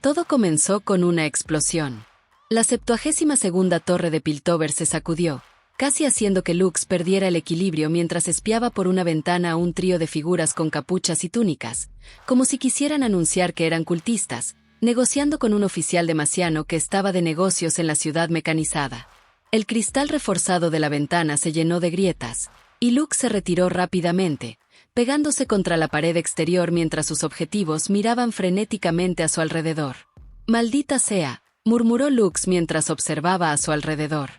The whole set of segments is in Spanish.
Todo comenzó con una explosión. La 72ª torre de Piltover se sacudió, casi haciendo que Lux perdiera el equilibrio mientras espiaba por una ventana a un trío de figuras con capuchas y túnicas, como si quisieran anunciar que eran cultistas, negociando con un oficial demasiano que estaba de negocios en la ciudad mecanizada. El cristal reforzado de la ventana se llenó de grietas, y Lux se retiró rápidamente, pegándose contra la pared exterior mientras sus objetivos miraban frenéticamente a su alrededor. «Maldita sea», murmuró Lux mientras observaba a su alrededor.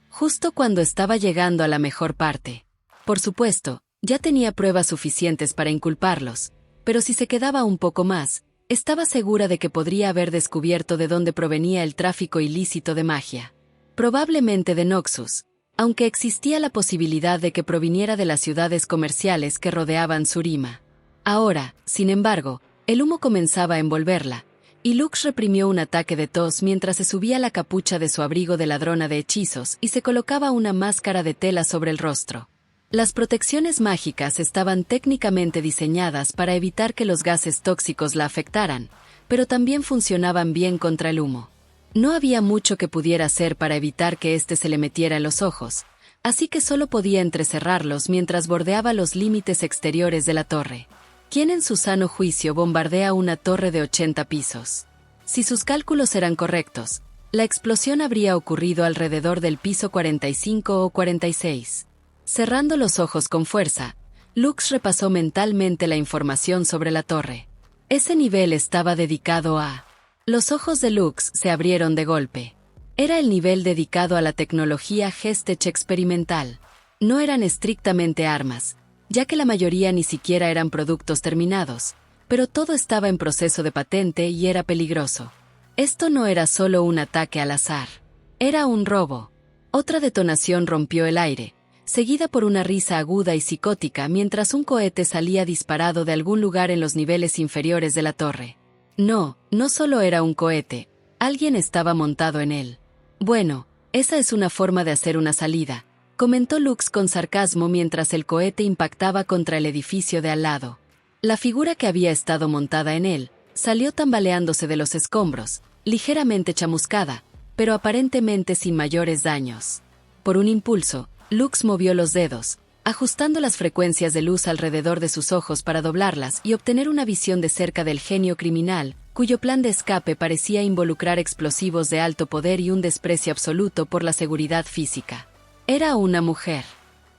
Justo cuando estaba llegando a la mejor parte. Por supuesto, ya tenía pruebas suficientes para inculparlos, pero si se quedaba un poco más, estaba segura de que podría haber descubierto de dónde provenía el tráfico ilícito de magia. Probablemente de Noxus, aunque existía la posibilidad de que proviniera de las ciudades comerciales que rodeaban Shurima. Ahora, sin embargo, el humo comenzaba a envolverla, y Lux reprimió un ataque de tos mientras se subía la capucha de su abrigo de ladrona de hechizos y se colocaba una máscara de tela sobre el rostro. Las protecciones mágicas estaban técnicamente diseñadas para evitar que los gases tóxicos la afectaran, pero también funcionaban bien contra el humo. No había mucho que pudiera hacer para evitar que éste se le metiera en los ojos, así que solo podía entrecerrarlos mientras bordeaba los límites exteriores de la torre. ¿Quién en su sano juicio bombardea una torre de 80 pisos? Si sus cálculos eran correctos, la explosión habría ocurrido alrededor del piso 45 o 46. Cerrando los ojos con fuerza, Lux repasó mentalmente la información sobre la torre. Ese nivel estaba dedicado a... Los ojos de Lux se abrieron de golpe. Era el nivel dedicado a la tecnología Gestech experimental. No eran estrictamente armas, ya que la mayoría ni siquiera eran productos terminados, pero todo estaba en proceso de patente y era peligroso. Esto no era solo un ataque al azar. Era un robo. Otra detonación rompió el aire, seguida por una risa aguda y psicótica mientras un cohete salía disparado de algún lugar en los niveles inferiores de la torre. No solo era un cohete, alguien estaba montado en él. Bueno, esa es una forma de hacer una salida, comentó Lux con sarcasmo mientras el cohete impactaba contra el edificio de al lado. La figura que había estado montada en él salió tambaleándose de los escombros, ligeramente chamuscada, pero aparentemente sin mayores daños. Por un impulso, Lux movió los dedos, ajustando las frecuencias de luz alrededor de sus ojos para doblarlas y obtener una visión de cerca del genio criminal, cuyo plan de escape parecía involucrar explosivos de alto poder y un desprecio absoluto por la seguridad física. Era una mujer.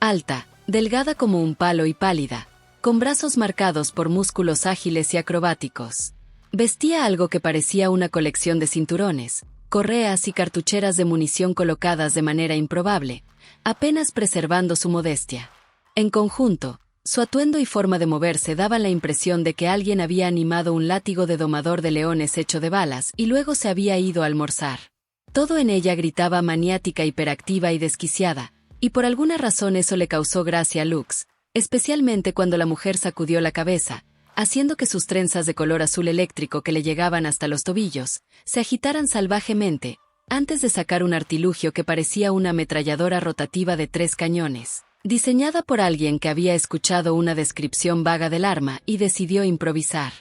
Alta, delgada como un palo y pálida, con brazos marcados por músculos ágiles y acrobáticos. Vestía algo que parecía una colección de cinturones, correas y cartucheras de munición colocadas de manera improbable, apenas preservando su modestia. En conjunto, su atuendo y forma de moverse daban la impresión de que alguien había animado un látigo de domador de leones hecho de balas y luego se había ido a almorzar. Todo en ella gritaba maniática, hiperactiva y desquiciada, y por alguna razón eso le causó gracia a Lux, especialmente cuando la mujer sacudió la cabeza, haciendo que sus trenzas de color azul eléctrico que le llegaban hasta los tobillos se agitaran salvajemente, antes de sacar un artilugio que parecía una ametralladora rotativa de 3 cañones, diseñada por alguien que había escuchado una descripción vaga del arma y decidió improvisar.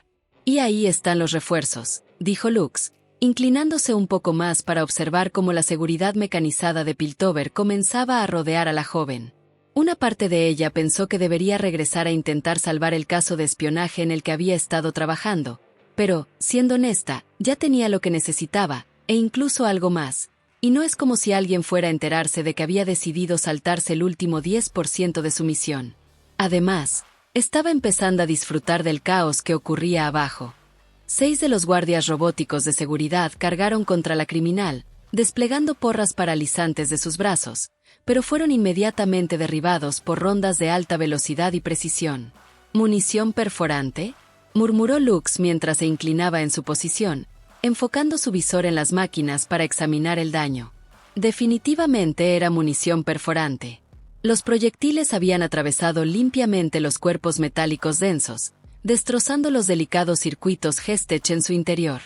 «Y ahí están los refuerzos», dijo Lux, inclinándose un poco más para observar cómo la seguridad mecanizada de Piltover comenzaba a rodear a la joven. Una parte de ella pensó que debería regresar a intentar salvar el caso de espionaje en el que había estado trabajando, pero, siendo honesta, ya tenía lo que necesitaba, e incluso algo más, y no es como si alguien fuera a enterarse de que había decidido saltarse el último 10% de su misión. Además, estaba empezando a disfrutar del caos que ocurría abajo. 6 de los guardias robóticos de seguridad cargaron contra la criminal, desplegando porras paralizantes de sus brazos, pero fueron inmediatamente derribados por rondas de alta velocidad y precisión. «¿Munición perforante?», murmuró Lux mientras se inclinaba en su posición, enfocando su visor en las máquinas para examinar el daño. Definitivamente era munición perforante. Los proyectiles habían atravesado limpiamente los cuerpos metálicos densos, destrozando los delicados circuitos Gestech en su interior.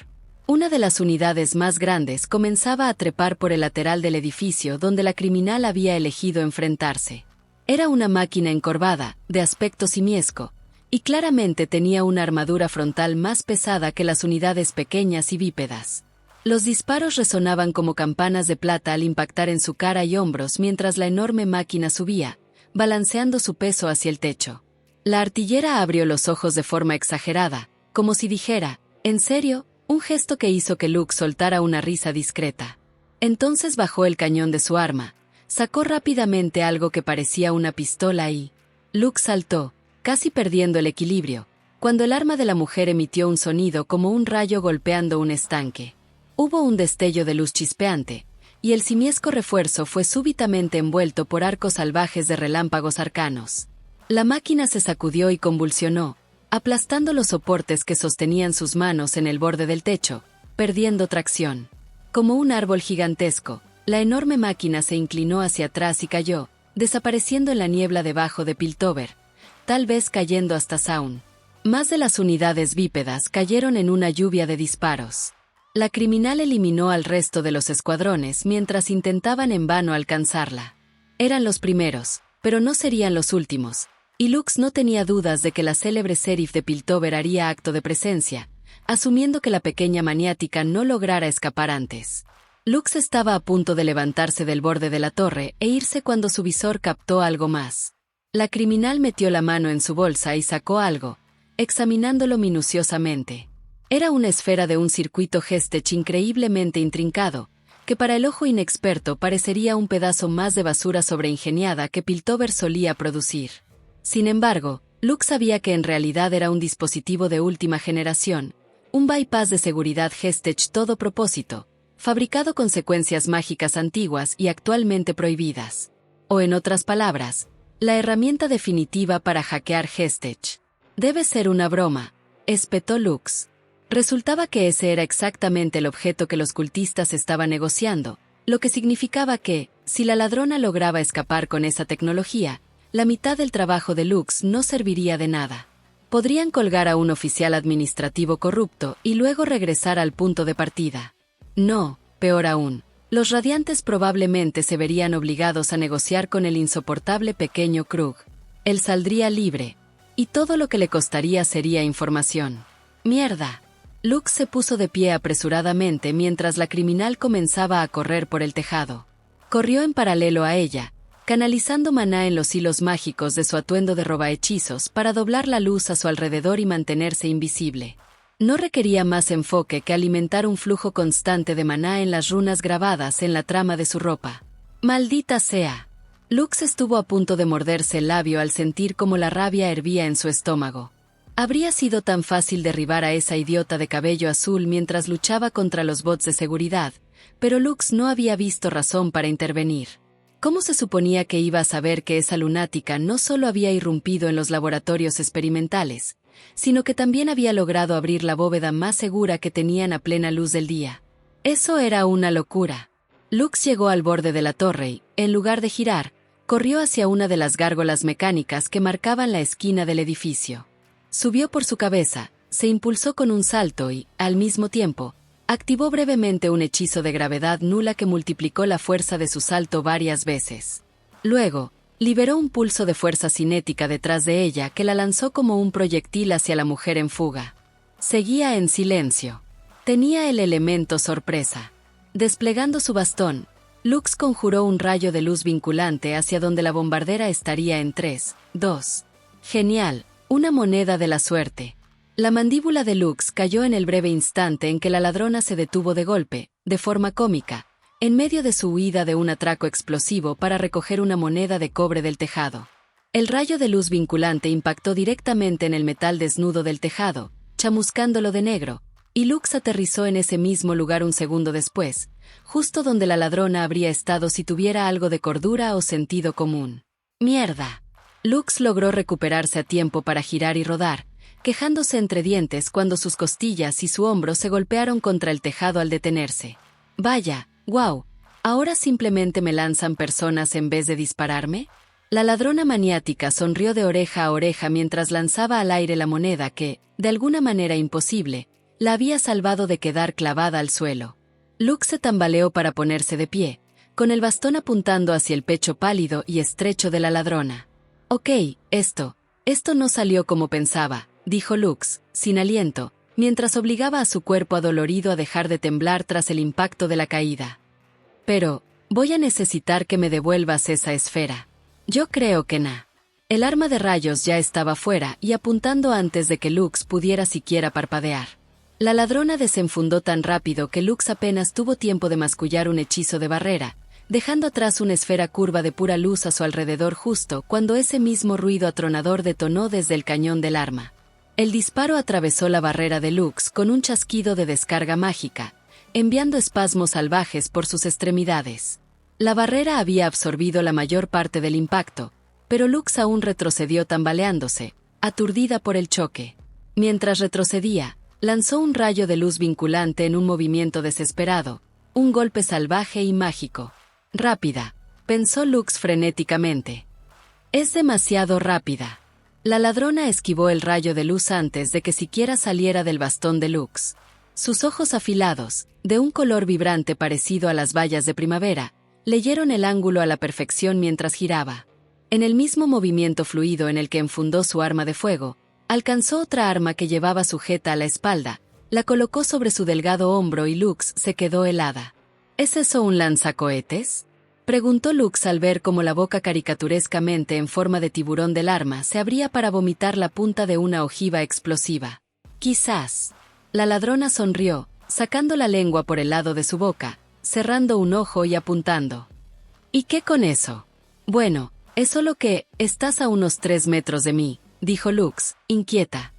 Una de las unidades más grandes comenzaba a trepar por el lateral del edificio donde la criminal había elegido enfrentarse. Era una máquina encorvada, de aspecto simiesco, y claramente tenía una armadura frontal más pesada que las unidades pequeñas y bípedas. Los disparos resonaban como campanas de plata al impactar en su cara y hombros mientras la enorme máquina subía, balanceando su peso hacia el techo. La artillera abrió los ojos de forma exagerada, como si dijera, ¿en serio? Un gesto que hizo que Luke soltara una risa discreta. Entonces bajó el cañón de su arma, sacó rápidamente algo que parecía una pistola y... Luke saltó, casi perdiendo el equilibrio, cuando el arma de la mujer emitió un sonido como un rayo golpeando un estanque. Hubo un destello de luz chispeante, y el simiesco refuerzo fue súbitamente envuelto por arcos salvajes de relámpagos arcanos. La máquina se sacudió y convulsionó, aplastando los soportes que sostenían sus manos en el borde del techo, perdiendo tracción. Como un árbol gigantesco, la enorme máquina se inclinó hacia atrás y cayó, desapareciendo en la niebla debajo de Piltover, tal vez cayendo hasta Zaun. Más de las unidades bípedas cayeron en una lluvia de disparos. La criminal eliminó al resto de los escuadrones mientras intentaban en vano alcanzarla. Eran los primeros, pero no serían los últimos, y Lux no tenía dudas de que la célebre Serif de Piltover haría acto de presencia, asumiendo que la pequeña maniática no lograra escapar antes. Lux estaba a punto de levantarse del borde de la torre e irse cuando su visor captó algo más. La criminal metió la mano en su bolsa y sacó algo, examinándolo minuciosamente. Era una esfera de un circuito Hestech increíblemente intrincado, que para el ojo inexperto parecería un pedazo más de basura sobreingeniada que Piltover solía producir. Sin embargo, Lux sabía que en realidad era un dispositivo de última generación, un bypass de seguridad Hestech todo propósito, fabricado con secuencias mágicas antiguas y actualmente prohibidas. O en otras palabras, la herramienta definitiva para hackear Hestech. Debe ser una broma, espetó Lux. Resultaba que ese era exactamente el objeto que los cultistas estaban negociando, lo que significaba que, si la ladrona lograba escapar con esa tecnología, la mitad del trabajo de Lux no serviría de nada. Podrían colgar a un oficial administrativo corrupto y luego regresar al punto de partida. No, peor aún, los radiantes probablemente se verían obligados a negociar con el insoportable pequeño Krug. Él saldría libre, y todo lo que le costaría sería información. ¡Mierda! Lux se puso de pie apresuradamente mientras la criminal comenzaba a correr por el tejado. Corrió en paralelo a ella, canalizando maná en los hilos mágicos de su atuendo de robahechizos para doblar la luz a su alrededor y mantenerse invisible. No requería más enfoque que alimentar un flujo constante de maná en las runas grabadas en la trama de su ropa. ¡Maldita sea! Lux estuvo a punto de morderse el labio al sentir cómo la rabia hervía en su estómago. Habría sido tan fácil derribar a esa idiota de cabello azul mientras luchaba contra los bots de seguridad, pero Lux no había visto razón para intervenir. ¿Cómo se suponía que iba a saber que esa lunática no solo había irrumpido en los laboratorios experimentales, sino que también había logrado abrir la bóveda más segura que tenían a plena luz del día? Eso era una locura. Lux llegó al borde de la torre y, en lugar de girar, corrió hacia una de las gárgolas mecánicas que marcaban la esquina del edificio. Subió por su cabeza, se impulsó con un salto y, al mismo tiempo, activó brevemente un hechizo de gravedad nula que multiplicó la fuerza de su salto varias veces. Luego, liberó un pulso de fuerza cinética detrás de ella que la lanzó como un proyectil hacia la mujer en fuga. Seguía en silencio. Tenía el elemento sorpresa. Desplegando su bastón, Lux conjuró un rayo de luz vinculante hacia donde la bombardera estaría en 3, 2. Genial. Una moneda de la suerte. La mandíbula de Lux cayó en el breve instante en que la ladrona se detuvo de golpe, de forma cómica, en medio de su huida de un atraco explosivo para recoger una moneda de cobre del tejado. El rayo de luz vinculante impactó directamente en el metal desnudo del tejado, chamuscándolo de negro, y Lux aterrizó en ese mismo lugar un segundo después, justo donde la ladrona habría estado si tuviera algo de cordura o sentido común. ¡Mierda! Lux logró recuperarse a tiempo para girar y rodar, quejándose entre dientes cuando sus costillas y su hombro se golpearon contra el tejado al detenerse. Vaya, guau, ¿ahora simplemente me lanzan personas en vez de dispararme? La ladrona maniática sonrió de oreja a oreja mientras lanzaba al aire la moneda que, de alguna manera imposible, la había salvado de quedar clavada al suelo. Lux se tambaleó para ponerse de pie, con el bastón apuntando hacia el pecho pálido y estrecho de la ladrona. Ok, esto Esto no salió como pensaba, dijo Lux, sin aliento, mientras obligaba a su cuerpo adolorido a dejar de temblar tras el impacto de la caída. Pero, voy a necesitar que me devuelvas esa esfera. Yo creo que no. El arma de rayos ya estaba fuera y apuntando antes de que Lux pudiera siquiera parpadear. La ladrona desenfundó tan rápido que Lux apenas tuvo tiempo de mascullar un hechizo de barrera, dejando atrás una esfera curva de pura luz a su alrededor justo cuando ese mismo ruido atronador detonó desde el cañón del arma. El disparo atravesó la barrera de Lux con un chasquido de descarga mágica, enviando espasmos salvajes por sus extremidades. La barrera había absorbido la mayor parte del impacto, pero Lux aún retrocedió tambaleándose, aturdida por el choque. Mientras retrocedía, lanzó un rayo de luz vinculante en un movimiento desesperado, un golpe salvaje y mágico. Rápida, pensó Lux frenéticamente. Es demasiado rápida. La ladrona esquivó el rayo de luz antes de que siquiera saliera del bastón de Lux. Sus ojos afilados, de un color vibrante parecido a las bayas de primavera, leyeron el ángulo a la perfección mientras giraba. En el mismo movimiento fluido en el que enfundó su arma de fuego, alcanzó otra arma que llevaba sujeta a la espalda, la colocó sobre su delgado hombro y Lux se quedó helada. ¿Es eso un lanzacohetes?, preguntó Lux al ver cómo la boca caricaturescamente en forma de tiburón del arma se abría para vomitar la punta de una ojiva explosiva. Quizás. La ladrona sonrió, sacando la lengua por el lado de su boca, cerrando un ojo y apuntando. ¿Y qué con eso? Bueno, es solo que, estás a unos 3 metros de mí, dijo Lux, inquieta.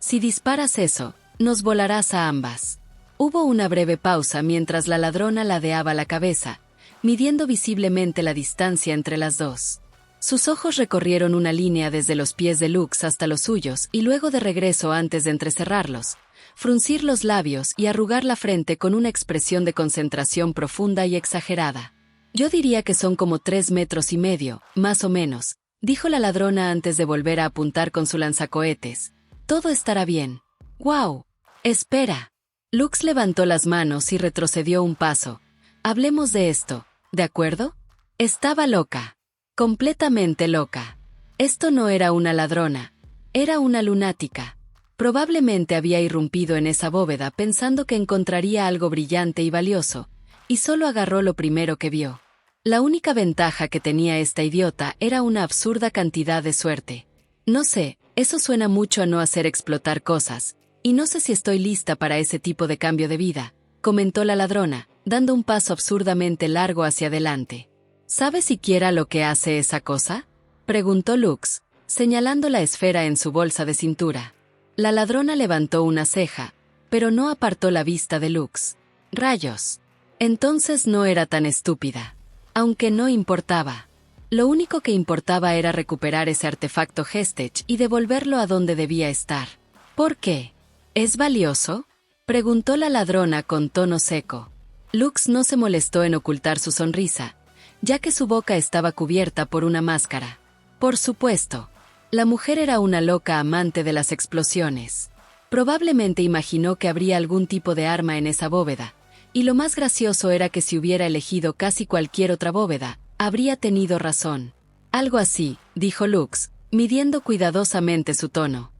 Si disparas eso, nos volarás a ambas. Hubo una breve pausa mientras la ladrona ladeaba la cabeza, midiendo visiblemente la distancia entre las dos. Sus ojos recorrieron una línea desde los pies de Lux hasta los suyos y luego de regreso antes de entrecerrarlos, fruncir los labios y arrugar la frente con una expresión de concentración profunda y exagerada. Yo diría que son como 3 metros y medio, más o menos, dijo la ladrona antes de volver a apuntar con su lanzacohetes. Todo estará bien. ¡Guau! ¡Espera! Lux levantó las manos y retrocedió un paso. Hablemos de esto, ¿de acuerdo? Estaba loca. Completamente loca. Esto no era una ladrona. Era una lunática. Probablemente había irrumpido en esa bóveda pensando que encontraría algo brillante y valioso, y solo agarró lo primero que vio. La única ventaja que tenía esta idiota era una absurda cantidad de suerte. No sé, eso suena mucho a no hacer explotar cosas, y no sé si estoy lista para ese tipo de cambio de vida, comentó la ladrona, dando un paso absurdamente largo hacia adelante. ¿Sabes siquiera lo que hace esa cosa?, preguntó Lux, señalando la esfera en su bolsa de cintura. La ladrona levantó una ceja, pero no apartó la vista de Lux. Rayos. Entonces no era tan estúpida. Aunque no importaba. Lo único que importaba era recuperar ese artefacto Hestech y devolverlo a donde debía estar. ¿Por qué? ¿Es valioso?, preguntó la ladrona con tono seco. Lux no se molestó en ocultar su sonrisa, ya que su boca estaba cubierta por una máscara. Por supuesto. La mujer era una loca amante de las explosiones. Probablemente imaginó que habría algún tipo de arma en esa bóveda, y lo más gracioso era que si hubiera elegido casi cualquier otra bóveda, habría tenido razón. Algo así, dijo Lux, midiendo cuidadosamente su tono.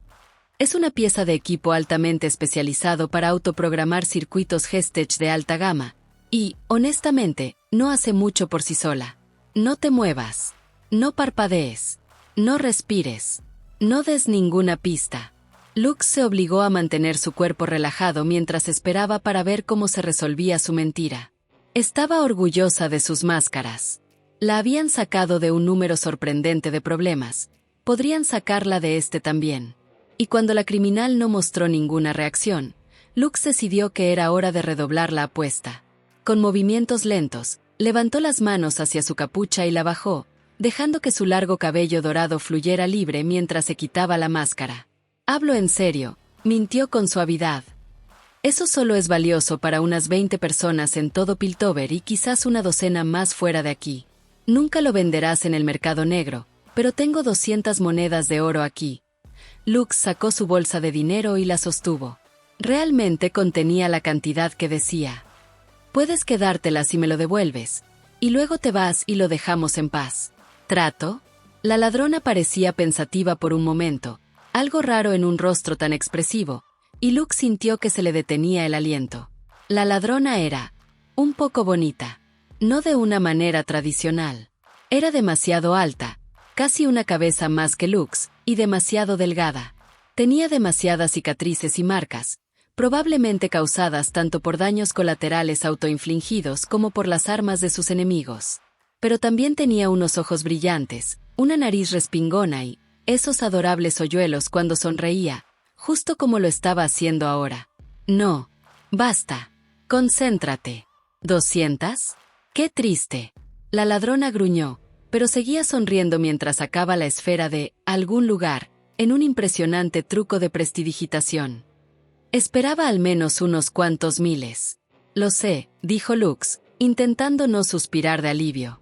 Es una pieza de equipo altamente especializado para autoprogramar circuitos Hestech de alta gama, y, honestamente, no hace mucho por sí sola. No te muevas. No parpadees. No respires. No des ninguna pista. Lux se obligó a mantener su cuerpo relajado mientras esperaba para ver cómo se resolvía su mentira. Estaba orgullosa de sus máscaras. La habían sacado de un número sorprendente de problemas. Podrían sacarla de este también. Y cuando la criminal no mostró ninguna reacción, Lux decidió que era hora de redoblar la apuesta. Con movimientos lentos, levantó las manos hacia su capucha y la bajó, dejando que su largo cabello dorado fluyera libre mientras se quitaba la máscara. Hablo en serio, mintió con suavidad. Eso solo es valioso para unas 20 personas en todo Piltover y quizás una docena más fuera de aquí. Nunca lo venderás en el mercado negro, pero tengo 200 monedas de oro aquí. Lux sacó su bolsa de dinero y la sostuvo. Realmente contenía la cantidad que decía. Puedes quedártela si me lo devuelves, y luego te vas y lo dejamos en paz. ¿Trato? La ladrona parecía pensativa por un momento, algo raro en un rostro tan expresivo, y Lux sintió que se le detenía el aliento. La ladrona era un poco bonita, no de una manera tradicional. Era demasiado alta, casi una cabeza más que Lux, y demasiado delgada. Tenía demasiadas cicatrices y marcas, probablemente causadas tanto por daños colaterales autoinfligidos como por las armas de sus enemigos. Pero también tenía unos ojos brillantes, una nariz respingona y esos adorables hoyuelos cuando sonreía, justo como lo estaba haciendo ahora. No. Basta. Concéntrate. ¿200? ¡Qué triste! La ladrona gruñó, pero seguía sonriendo mientras sacaba la esfera de algún lugar, en un impresionante truco de prestidigitación. Esperaba al menos unos cuantos miles. Lo sé, dijo Lux, intentando no suspirar de alivio.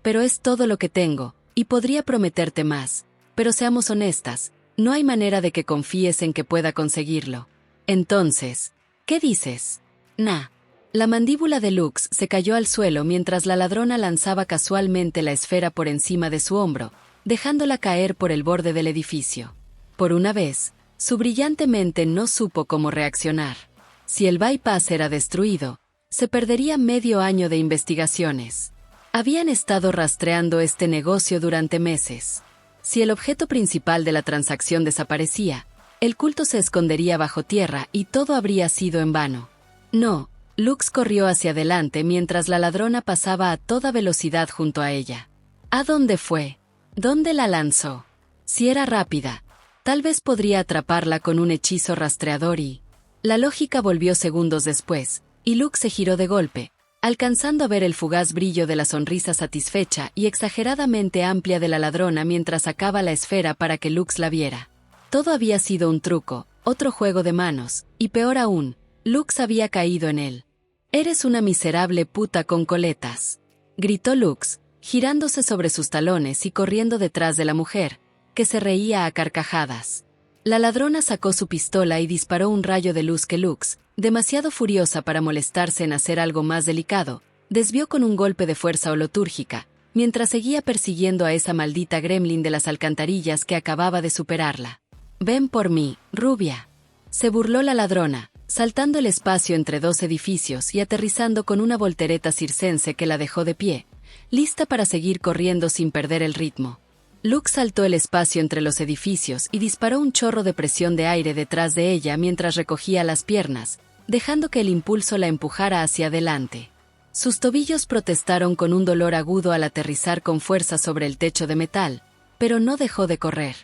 Pero es todo lo que tengo, y podría prometerte más, pero seamos honestas, no hay manera de que confíes en que pueda conseguirlo. Entonces, ¿qué dices? Nah. La mandíbula de Lux se cayó al suelo mientras la ladrona lanzaba casualmente la esfera por encima de su hombro, dejándola caer por el borde del edificio. Por una vez, su brillante mente no supo cómo reaccionar. Si el bypass era destruido, se perdería medio año de investigaciones. Habían estado rastreando este negocio durante meses. Si el objeto principal de la transacción desaparecía, el culto se escondería bajo tierra y todo habría sido en vano. No, Lux corrió hacia adelante mientras la ladrona pasaba a toda velocidad junto a ella. ¿A dónde fue? ¿Dónde la lanzó? Si era rápida, tal vez podría atraparla con un hechizo rastreador y... La lógica volvió segundos después, y Lux se giró de golpe, alcanzando a ver el fugaz brillo de la sonrisa satisfecha y exageradamente amplia de la ladrona mientras sacaba la esfera para que Lux la viera. Todo había sido un truco, otro juego de manos, y peor aún, Lux había caído en él. «Eres una miserable puta con coletas», gritó Lux, girándose sobre sus talones y corriendo detrás de la mujer, que se reía a carcajadas. La ladrona sacó su pistola y disparó un rayo de luz que Lux, demasiado furiosa para molestarse en hacer algo más delicado, desvió con un golpe de fuerza holotúrgica, mientras seguía persiguiendo a esa maldita gremlin de las alcantarillas que acababa de superarla. «Ven por mí, rubia», se burló la ladrona, saltando el espacio entre dos edificios y aterrizando con una voltereta circense que la dejó de pie, lista para seguir corriendo sin perder el ritmo. Lux saltó el espacio entre los edificios y disparó un chorro de presión de aire detrás de ella mientras recogía las piernas, dejando que el impulso la empujara hacia adelante. Sus tobillos protestaron con un dolor agudo al aterrizar con fuerza sobre el techo de metal, pero no dejó de correr.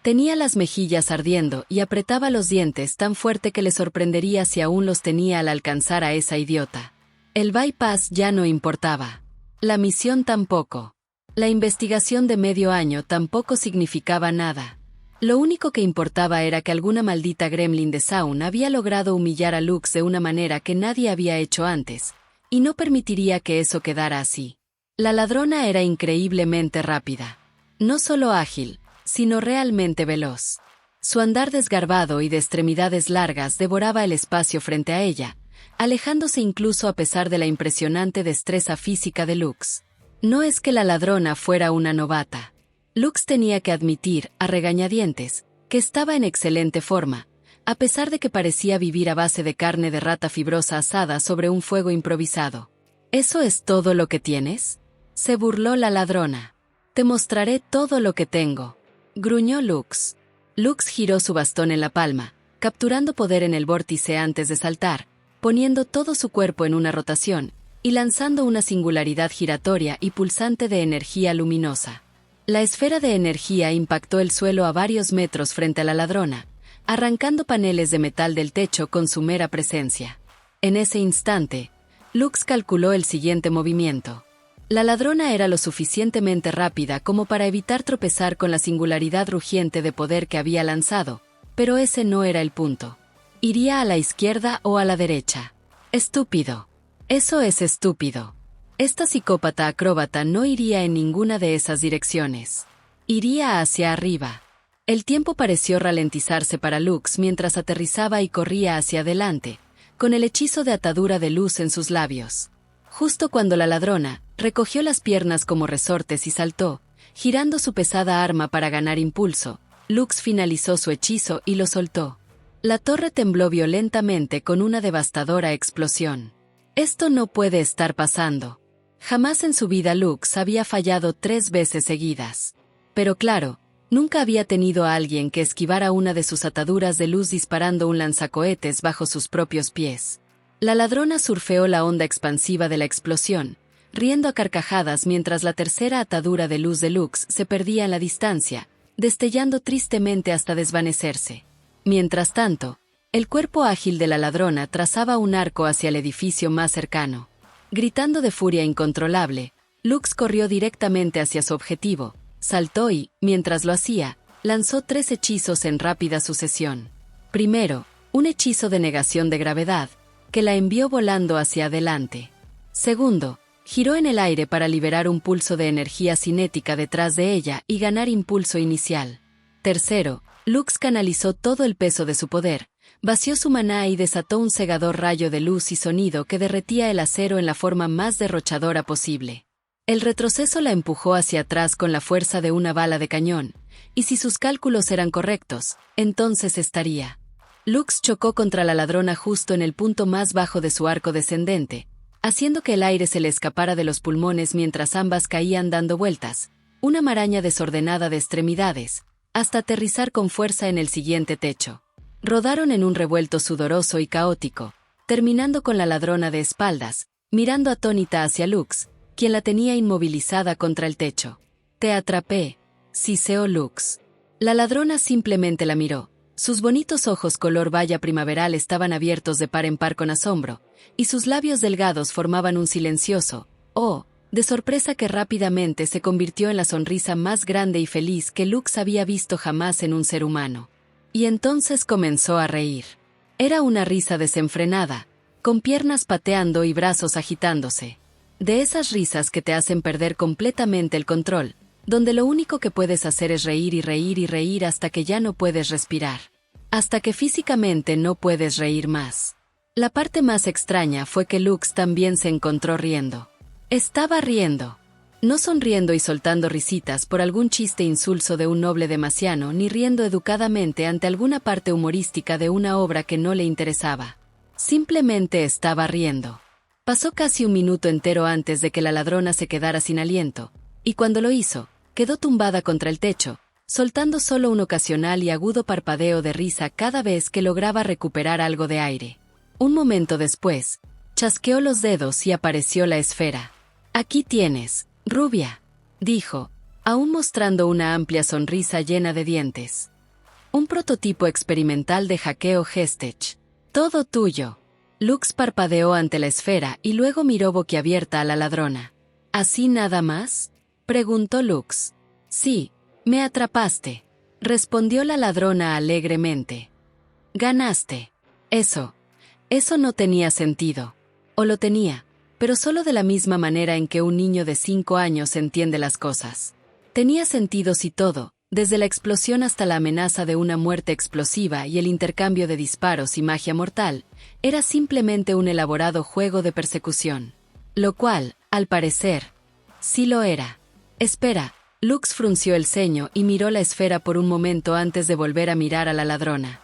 Tenía las mejillas ardiendo y apretaba los dientes tan fuerte que le sorprendería si aún los tenía al alcanzar a esa idiota. El bypass ya no importaba. La misión tampoco. La investigación de medio año tampoco significaba nada. Lo único que importaba era que alguna maldita gremlin de Zaun había logrado humillar a Lux de una manera que nadie había hecho antes, y no permitiría que eso quedara así. La ladrona era increíblemente rápida. No solo ágil, sino realmente veloz. Su andar desgarbado y de extremidades largas devoraba el espacio frente a ella, alejándose incluso a pesar de la impresionante destreza física de Lux. No es que la ladrona fuera una novata. Lux tenía que admitir, a regañadientes, que estaba en excelente forma, a pesar de que parecía vivir a base de carne de rata fibrosa asada sobre un fuego improvisado. ¿Eso es todo lo que tienes?, se burló la ladrona. «Te mostraré todo lo que tengo», gruñó Lux. Lux giró su bastón en la palma, capturando poder en el vórtice antes de saltar, poniendo todo su cuerpo en una rotación, y lanzando una singularidad giratoria y pulsante de energía luminosa. La esfera de energía impactó el suelo a varios metros frente a la ladrona, arrancando paneles de metal del techo con su mera presencia. En ese instante, Lux calculó el siguiente movimiento. La ladrona era lo suficientemente rápida como para evitar tropezar con la singularidad rugiente de poder que había lanzado, pero ese no era el punto. ¿Iría a la izquierda o a la derecha? Estúpido. Eso es estúpido. Esta psicópata acróbata no iría en ninguna de esas direcciones. Iría hacia arriba. El tiempo pareció ralentizarse para Lux mientras aterrizaba y corría hacia adelante, con el hechizo de atadura de luz en sus labios. Justo cuando la ladrona recogió las piernas como resortes y saltó, Girando su pesada arma para ganar impulso, Lux finalizó su hechizo y lo soltó. La torre tembló violentamente con una devastadora explosión. Esto no puede estar pasando. Jamás en su vida Lux había fallado 3 veces seguidas. Pero claro, nunca había tenido a alguien que esquivara una de sus ataduras de luz disparando un lanzacohetes bajo sus propios pies. La ladrona surfeó la onda expansiva de la explosión, riendo a carcajadas mientras la tercera atadura de luz de Lux se perdía en la distancia, destellando tristemente hasta desvanecerse. Mientras tanto, el cuerpo ágil de la ladrona trazaba un arco hacia el edificio más cercano. Gritando de furia incontrolable, Lux corrió directamente hacia su objetivo, saltó y, mientras lo hacía, lanzó 3 hechizos en rápida sucesión. Primero, un hechizo de negación de gravedad, que la envió volando hacia adelante. Segundo, giró en el aire para liberar un pulso de energía cinética detrás de ella y ganar impulso inicial. Tercero, Lux canalizó todo el peso de su poder, vació su maná y desató un cegador rayo de luz y sonido que derretía el acero en la forma más derrochadora posible. El retroceso la empujó hacia atrás con la fuerza de una bala de cañón, y si sus cálculos eran correctos, entonces estaría. Lux chocó contra la ladrona justo en el punto más bajo de su arco descendente, haciendo que el aire se le escapara de los pulmones mientras ambas caían dando vueltas, una maraña desordenada de extremidades, hasta aterrizar con fuerza en el siguiente techo. Rodaron en un revuelto sudoroso y caótico, terminando con la ladrona de espaldas, mirando atónita hacia Lux, quien la tenía inmovilizada contra el techo. «Te atrapé», siseó Lux. La ladrona simplemente la miró. Sus bonitos ojos color baya primaveral estaban abiertos de par en par con asombro, y sus labios delgados formaban un silencioso «oh», de sorpresa que rápidamente se convirtió en la sonrisa más grande y feliz que Lux había visto jamás en un ser humano. Y entonces comenzó a reír. Era una risa desenfrenada, con piernas pateando y brazos agitándose. De esas risas que te hacen perder completamente el control, donde lo único que puedes hacer es reír y reír y reír hasta que ya no puedes respirar. Hasta que físicamente no puedes reír más. La parte más extraña fue que Lux también se encontró riendo. Estaba riendo. No sonriendo y soltando risitas por algún chiste insulso de un noble demasiano, ni riendo educadamente ante alguna parte humorística de una obra que no le interesaba. Simplemente estaba riendo. Pasó casi un minuto entero antes de que la ladrona se quedara sin aliento, y cuando lo hizo, quedó tumbada contra el techo, soltando solo un ocasional y agudo parpadeo de risa cada vez que lograba recuperar algo de aire. Un momento después, chasqueó los dedos y apareció la esfera. «Aquí tienes, rubia», dijo, aún mostrando una amplia sonrisa llena de dientes. «Un prototipo experimental de hackeo Hestech. Todo tuyo». Lux parpadeó ante la esfera y luego miró boquiabierta a la ladrona. «¿Así nada más?», preguntó Lux. «Sí, me atrapaste», respondió la ladrona alegremente. «Ganaste». Eso no tenía sentido. O lo tenía, pero solo de la misma manera en que un niño de 5 años entiende las cosas. Tenía sentido si todo, desde la explosión hasta la amenaza de una muerte explosiva y el intercambio de disparos y magia mortal, era simplemente un elaborado juego de persecución. Lo cual, al parecer, sí lo era. «Espera», Lux frunció el ceño y miró la esfera por un momento antes de volver a mirar a la ladrona.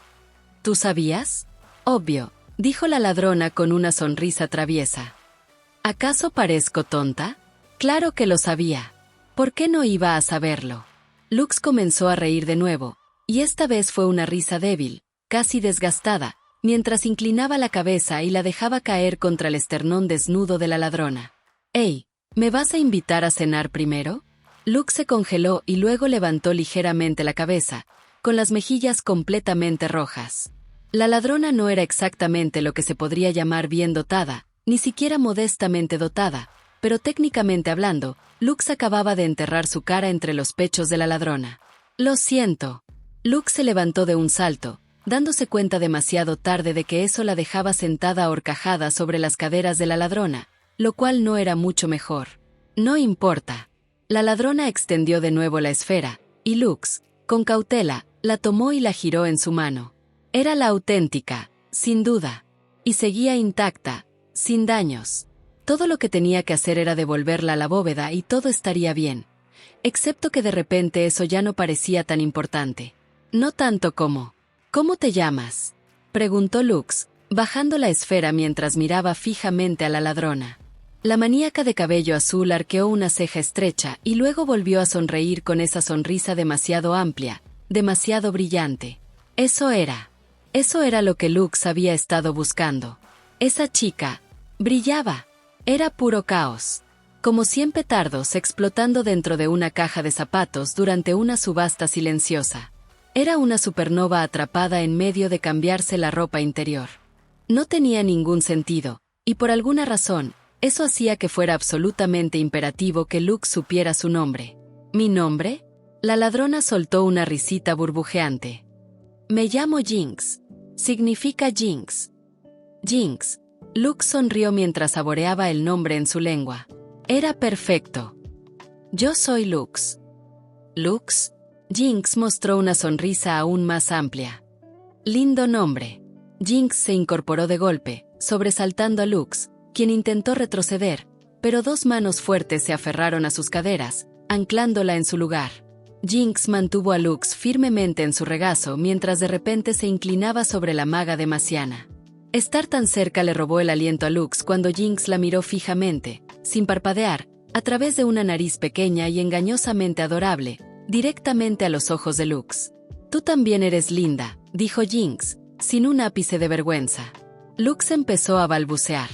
«¿Tú sabías?». «Obvio», dijo la ladrona con una sonrisa traviesa. «¿Acaso parezco tonta?». «Claro que lo sabía. ¿Por qué no iba a saberlo?». Lux comenzó a reír de nuevo, y esta vez fue una risa débil, casi desgastada, mientras inclinaba la cabeza y la dejaba caer contra el esternón desnudo de la ladrona. «Hey, ¿me vas a invitar a cenar primero?». Lux se congeló y luego levantó ligeramente la cabeza, con las mejillas completamente rojas. La ladrona no era exactamente lo que se podría llamar bien dotada, ni siquiera modestamente dotada, pero técnicamente hablando, Lux acababa de enterrar su cara entre los pechos de la ladrona. «Lo siento». Lux se levantó de un salto, dándose cuenta demasiado tarde de que eso la dejaba sentada ahorcajada sobre las caderas de la ladrona, lo cual no era mucho mejor. «No importa». La ladrona extendió de nuevo la esfera, y Lux, con cautela, la tomó y la giró en su mano. Era la auténtica, sin duda, y seguía intacta, sin daños. Todo lo que tenía que hacer era devolverla a la bóveda y todo estaría bien. excepto que de repente eso ya no parecía tan importante. No tanto como... ¿Cómo te llamas?, preguntó Lux, bajando la esfera mientras miraba fijamente a la ladrona. La maníaca de cabello azul arqueó una ceja estrecha y luego volvió a sonreír con esa sonrisa demasiado amplia, demasiado brillante. Eso era lo que Lux había estado buscando. Esa chica brillaba. Era puro caos. Como 100 petardos explotando dentro de una caja de zapatos durante una subasta silenciosa. Era una supernova atrapada en medio de cambiarse la ropa interior. No tenía ningún sentido, y por alguna razón, eso hacía que fuera absolutamente imperativo que Lux supiera su nombre. ¿Mi nombre? La ladrona soltó una risita burbujeante. Me llamo Jinx. Significa Jinx. Jinx. Lux sonrió mientras saboreaba el nombre en su lengua. Era perfecto. Yo soy Lux. ¿Lux? Jinx mostró una sonrisa aún más amplia. Lindo nombre. Jinx se incorporó de golpe, sobresaltando a Lux, quien intentó retroceder, pero 2 manos fuertes se aferraron a sus caderas, anclándola en su lugar. Jinx mantuvo a Lux firmemente en su regazo mientras de repente se inclinaba sobre la maga de Marciana. Estar tan cerca le robó el aliento a Lux cuando Jinx la miró fijamente, sin parpadear, a través de una nariz pequeña y engañosamente adorable, directamente a los ojos de Lux. Tú también eres linda, dijo Jinx, sin un ápice de vergüenza. Lux empezó a balbucear.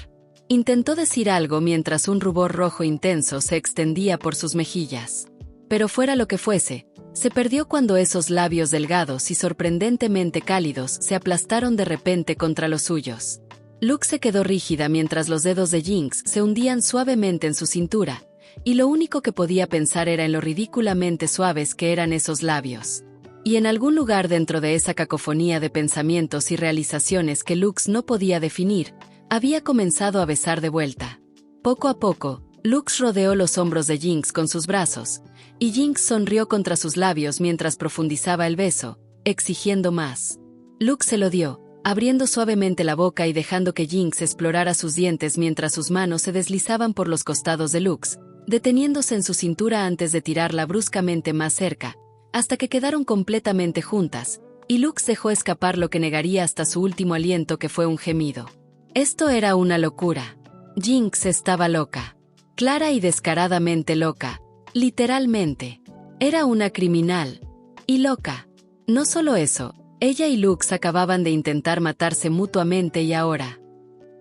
Intentó decir algo mientras un rubor rojo intenso se extendía por sus mejillas. Pero fuera lo que fuese, se perdió cuando esos labios delgados y sorprendentemente cálidos se aplastaron de repente contra los suyos. Lux se quedó rígida mientras los dedos de Jinx se hundían suavemente en su cintura, y lo único que podía pensar era en lo ridículamente suaves que eran esos labios. Y en algún lugar dentro de esa cacofonía de pensamientos y realizaciones que Lux no podía definir, había comenzado a besar de vuelta. Poco a poco, Lux rodeó los hombros de Jinx con sus brazos, y Jinx sonrió contra sus labios mientras profundizaba el beso, exigiendo más. Lux se lo dio, abriendo suavemente la boca y dejando que Jinx explorara sus dientes mientras sus manos se deslizaban por los costados de Lux, deteniéndose en su cintura antes de tirarla bruscamente más cerca, hasta que quedaron completamente juntas, y Lux dejó escapar lo que negaría hasta su último aliento, que fue un gemido. Esto era una locura. Jinx estaba loca. Clara y descaradamente loca. Literalmente. Era una criminal. Y loca. No solo eso, ella y Lux acababan de intentar matarse mutuamente y ahora.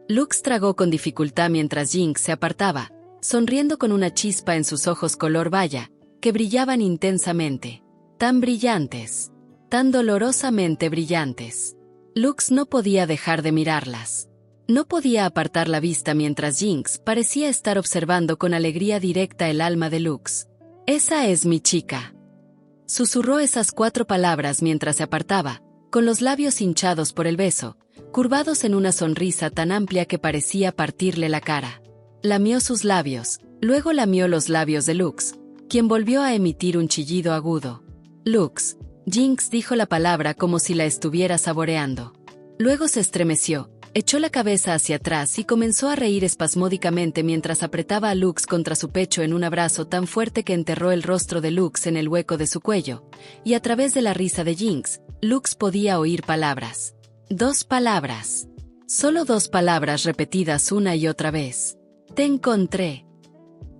Lux tragó con dificultad mientras Jinx se apartaba, sonriendo con una chispa en sus ojos color baya, que brillaban intensamente. Tan brillantes. Tan dolorosamente brillantes. Lux no podía dejar de mirarlas. No podía apartar la vista mientras Jinx parecía estar observando con alegría directa el alma de Lux. «Esa es mi chica». Susurró esas 4 palabras mientras se apartaba, con los labios hinchados por el beso, curvados en una sonrisa tan amplia que parecía partirle la cara. Lamió sus labios, luego lamió los labios de Lux, quien volvió a emitir un chillido agudo. «Lux». Jinx dijo la palabra como si la estuviera saboreando. Luego se estremeció, echó la cabeza hacia atrás y comenzó a reír espasmódicamente mientras apretaba a Lux contra su pecho en un abrazo tan fuerte que enterró el rostro de Lux en el hueco de su cuello, y a través de la risa de Jinx, Lux podía oír palabras. 2 palabras. Solo 2 palabras repetidas una y otra vez. «Te encontré».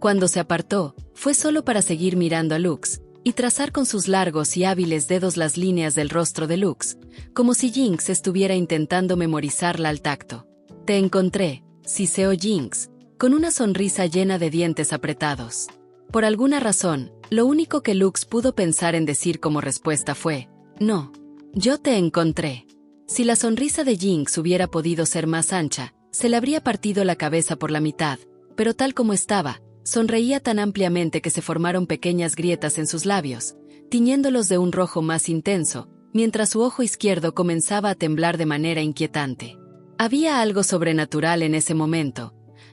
Cuando se apartó, fue solo para seguir mirando a Lux, y trazar con sus largos y hábiles dedos las líneas del rostro de Lux, como si Jinx estuviera intentando memorizarla al tacto. «Te encontré», siseó Jinx, con una sonrisa llena de dientes apretados. Por alguna razón, lo único que Lux pudo pensar en decir como respuesta fue, «No, yo te encontré». Si la sonrisa de Jinx hubiera podido ser más ancha, se le habría partido la cabeza por la mitad, pero tal como estaba, sonreía tan ampliamente que se formaron pequeñas grietas en sus labios, tiñéndolos de un rojo más intenso, mientras su ojo izquierdo comenzaba a temblar de manera inquietante. Había algo sobrenatural en ese momento,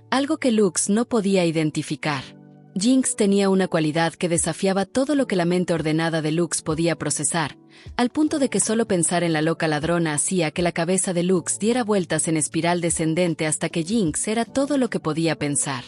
algo que Lux no podía identificar. Jinx tenía una cualidad que desafiaba todo lo que la mente ordenada de Lux podía procesar, al punto de que solo pensar en la loca ladrona hacía que la cabeza de Lux diera vueltas en espiral descendente hasta que Jinx era todo lo que podía pensar.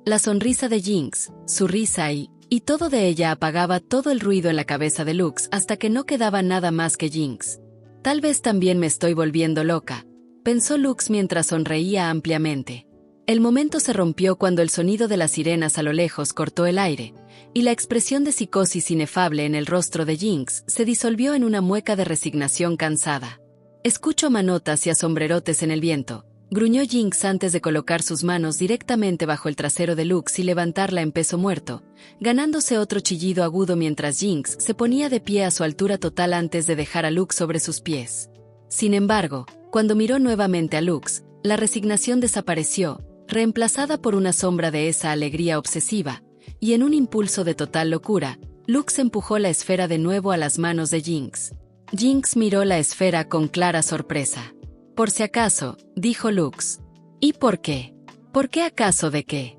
La sonrisa de Jinx, su risa y, Y todo de ella apagaba todo el ruido en la cabeza de Lux hasta que no quedaba nada más que Jinx. Tal vez también me estoy volviendo loca, pensó Lux mientras sonreía ampliamente. El momento se rompió cuando el sonido de las sirenas a lo lejos cortó el aire, y la expresión de psicosis inefable en el rostro de Jinx se disolvió en una mueca de resignación cansada. Escucho manotas y a sombrerotes en el viento, gruñó Jinx antes de colocar sus manos directamente bajo el trasero de Lux y levantarla en peso muerto, ganándose otro chillido agudo mientras Jinx se ponía de pie a su altura total antes de dejar a Lux sobre sus pies. Sin embargo, cuando miró nuevamente a Lux, la resignación desapareció, reemplazada por una sombra de esa alegría obsesiva, y en un impulso de total locura, Lux empujó la esfera de nuevo a las manos de Jinx. Jinx miró la esfera con clara sorpresa. Por si acaso, dijo Lux. ¿Y por qué? ¿Por qué acaso de qué?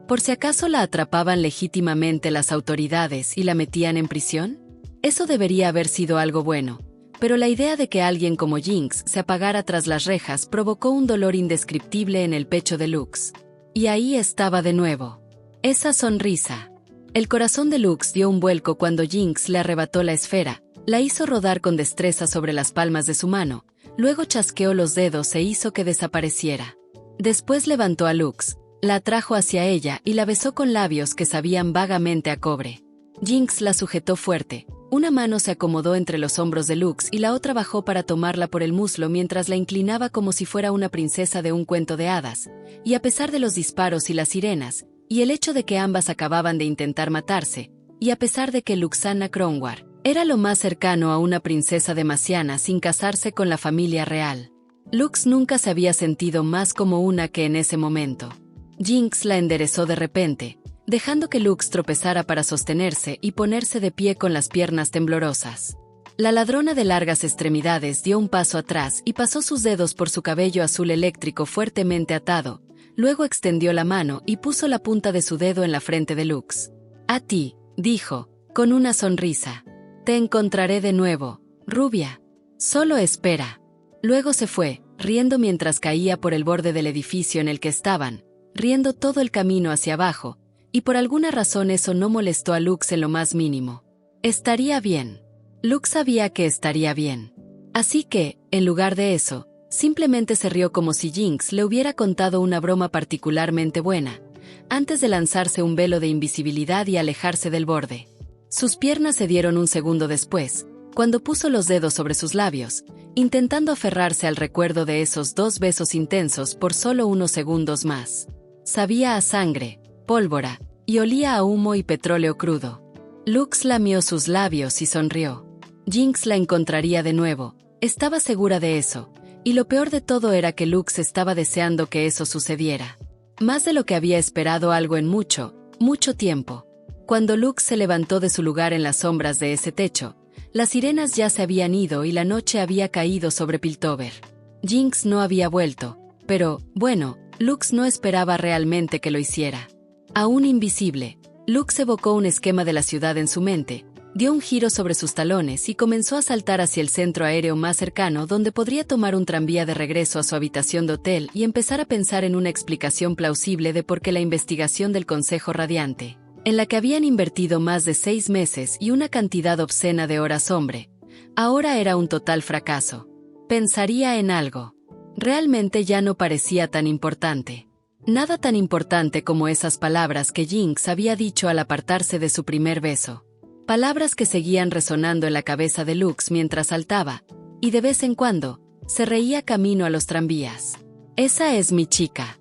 ¿Por si acaso la atrapaban legítimamente las autoridades y la metían en prisión? Eso debería haber sido algo bueno, pero la idea de que alguien como Jinx se apagara tras las rejas provocó un dolor indescriptible en el pecho de Lux. Y ahí estaba de nuevo. Esa sonrisa. El corazón de Lux dio un vuelco cuando Jinx le arrebató la esfera, la hizo rodar con destreza sobre las palmas de su mano, luego chasqueó los dedos e hizo que desapareciera. Después levantó a Lux, la atrajo hacia ella y la besó con labios que sabían vagamente a cobre. Jinx la sujetó fuerte. Una mano se acomodó entre los hombros de Lux y la otra bajó para tomarla por el muslo mientras la inclinaba como si fuera una princesa de un cuento de hadas, y a pesar de los disparos y las sirenas, y el hecho de que ambas acababan de intentar matarse, y a pesar de que Luxana Kronwar era lo más cercano a una princesa demasiana sin casarse con la familia real, Lux nunca se había sentido más como una que en ese momento. Jinx la enderezó de repente, dejando que Lux tropezara para sostenerse y ponerse de pie con las piernas temblorosas. La ladrona de largas extremidades dio un paso atrás y pasó sus dedos por su cabello azul eléctrico fuertemente atado, luego extendió la mano y puso la punta de su dedo en la frente de Lux. «A ti», dijo, con una sonrisa. «Te encontraré de nuevo, rubia. Solo espera». Luego se fue, riendo mientras caía por el borde del edificio en el que estaban, riendo todo el camino hacia abajo, y por alguna razón eso no molestó a Lux en lo más mínimo. Estaría bien. Lux sabía que estaría bien. Así que, en lugar de eso, simplemente se rió como si Jinx le hubiera contado una broma particularmente buena, antes de lanzarse un velo de invisibilidad y alejarse del borde. Sus piernas se dieron un segundo después, cuando puso los dedos sobre sus labios, intentando aferrarse al recuerdo de esos 2 besos intensos por solo unos segundos más. Sabía a sangre, pólvora, y olía a humo y petróleo crudo. Lux lamió sus labios y sonrió. Jinx la encontraría de nuevo, estaba segura de eso, y lo peor de todo era que Lux estaba deseando que eso sucediera. Más de lo que había esperado algo en mucho, mucho tiempo. Cuando Lux se levantó de su lugar en las sombras de ese techo, las sirenas ya se habían ido y la noche había caído sobre Piltover. Jinx no había vuelto, pero, bueno, Lux no esperaba realmente que lo hiciera. Aún invisible, Lux evocó un esquema de la ciudad en su mente, dio un giro sobre sus talones y comenzó a saltar hacia el centro aéreo más cercano donde podría tomar un tranvía de regreso a su habitación de hotel y empezar a pensar en una explicación plausible de por qué la investigación del Consejo Radiante, en la que habían invertido más de 6 meses y una cantidad obscena de horas hombre, ahora era un total fracaso. Pensaría en algo. Realmente ya no parecía tan importante. Nada tan importante como esas palabras que Jinx había dicho al apartarse de su primer beso. Palabras que seguían resonando en la cabeza de Lux mientras saltaba, y de vez en cuando, se reía camino a los tranvías. «Esa es mi chica».